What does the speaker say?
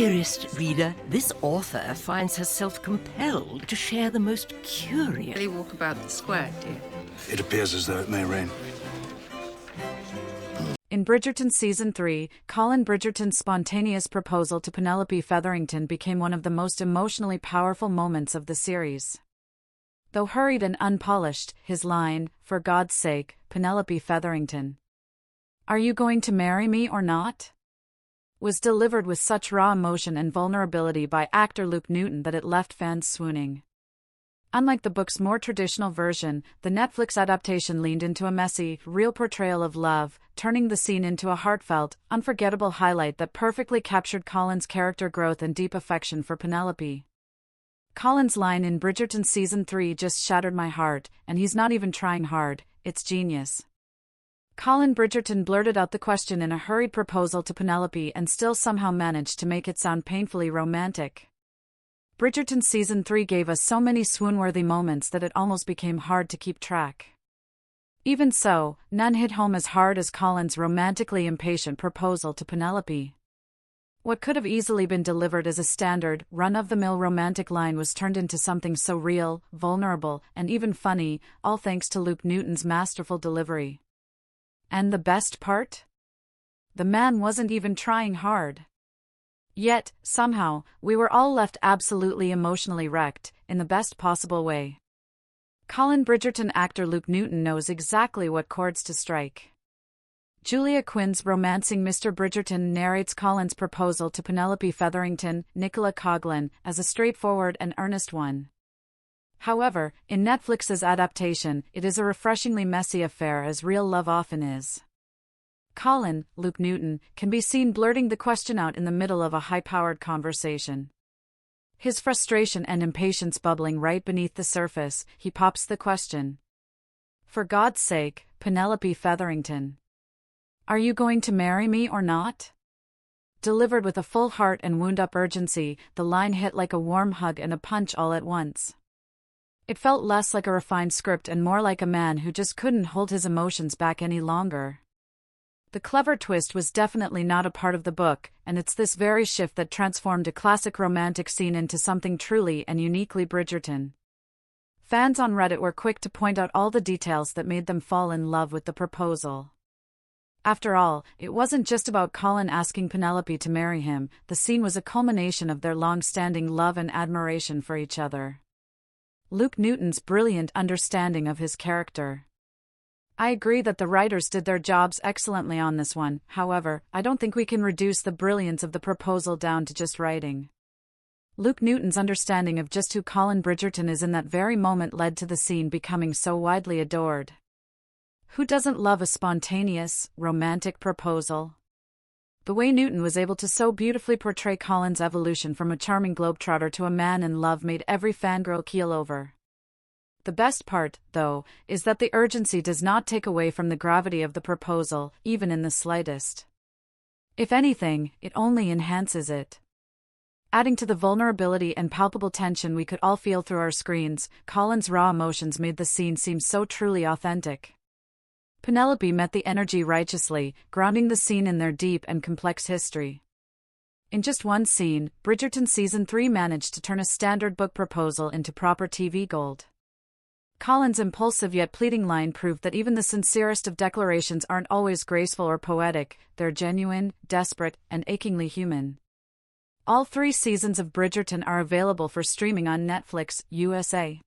Dearest reader, this author finds herself compelled to share the most curious... Really walk about the square, dear. It appears as though it may rain. In Bridgerton Season 3, Colin Bridgerton's spontaneous proposal to Penelope Featherington became one of the most emotionally powerful moments of the series. Though hurried and unpolished, his line, "For God's sake, Penelope Featherington, are you going to marry me or not?" was delivered with such raw emotion and vulnerability by actor Luke Newton that it left fans swooning. Unlike the book's more traditional version, the Netflix adaptation leaned into a messy, real portrayal of love, turning the scene into a heartfelt, unforgettable highlight that perfectly captured Colin's character growth and deep affection for Penelope. Colin's line in Bridgerton Season 3 just shattered my heart, and he's not even trying hard, it's genius. Colin Bridgerton blurted out the question in a hurried proposal to Penelope and still somehow managed to make it sound painfully romantic. Bridgerton Season 3 gave us so many swoon-worthy moments that it almost became hard to keep track. Even so, none hit home as hard as Colin's romantically impatient proposal to Penelope. What could have easily been delivered as a standard, run-of-the-mill romantic line was turned into something so real, vulnerable, and even funny, all thanks to Luke Newton's masterful delivery. And the best part? The man wasn't even trying hard. Yet, somehow, we were all left absolutely emotionally wrecked, in the best possible way. Colin Bridgerton actor Luke Newton knows exactly what chords to strike. Julia Quinn's romancing Mr. Bridgerton narrates Colin's proposal to Penelope Featherington, Nicola Coughlan, as a straightforward and earnest one. However, in Netflix's adaptation, it is a refreshingly messy affair as real love often is. Colin, Luke Newton, can be seen blurting the question out in the middle of a high-powered conversation. His frustration and impatience bubbling right beneath the surface, he pops the question. "For God's sake, Penelope Featherington, are you going to marry me or not?" Delivered with a full heart and wound-up urgency, the line hit like a warm hug and a punch all at once. It felt less like a refined script and more like a man who just couldn't hold his emotions back any longer. The clever twist was definitely not a part of the book, and it's this very shift that transformed a classic romantic scene into something truly and uniquely Bridgerton. Fans on Reddit were quick to point out all the details that made them fall in love with the proposal. After all, it wasn't just about Colin asking Penelope to marry him, the scene was a culmination of their long-standing love and admiration for each other. Luke Newton's brilliant understanding of his character. I agree that the writers did their jobs excellently on this one, however, I don't think we can reduce the brilliance of the proposal down to just writing. Luke Newton's understanding of just who Colin Bridgerton is in that very moment led to the scene becoming so widely adored. Who doesn't love a spontaneous, romantic proposal? The way Newton was able to so beautifully portray Colin's evolution from a charming globetrotter to a man in love made every fangirl keel over. The best part, though, is that the urgency does not take away from the gravity of the proposal, even in the slightest. If anything, it only enhances it. Adding to the vulnerability and palpable tension we could all feel through our screens, Colin's raw emotions made the scene seem so truly authentic. Penelope met the energy righteously, grounding the scene in their deep and complex history. In just one scene, Bridgerton Season 3 managed to turn a standard book proposal into proper TV gold. Colin's impulsive yet pleading line proved that even the sincerest of declarations aren't always graceful or poetic, they're genuine, desperate, and achingly human. All 3 seasons of Bridgerton are available for streaming on Netflix, USA.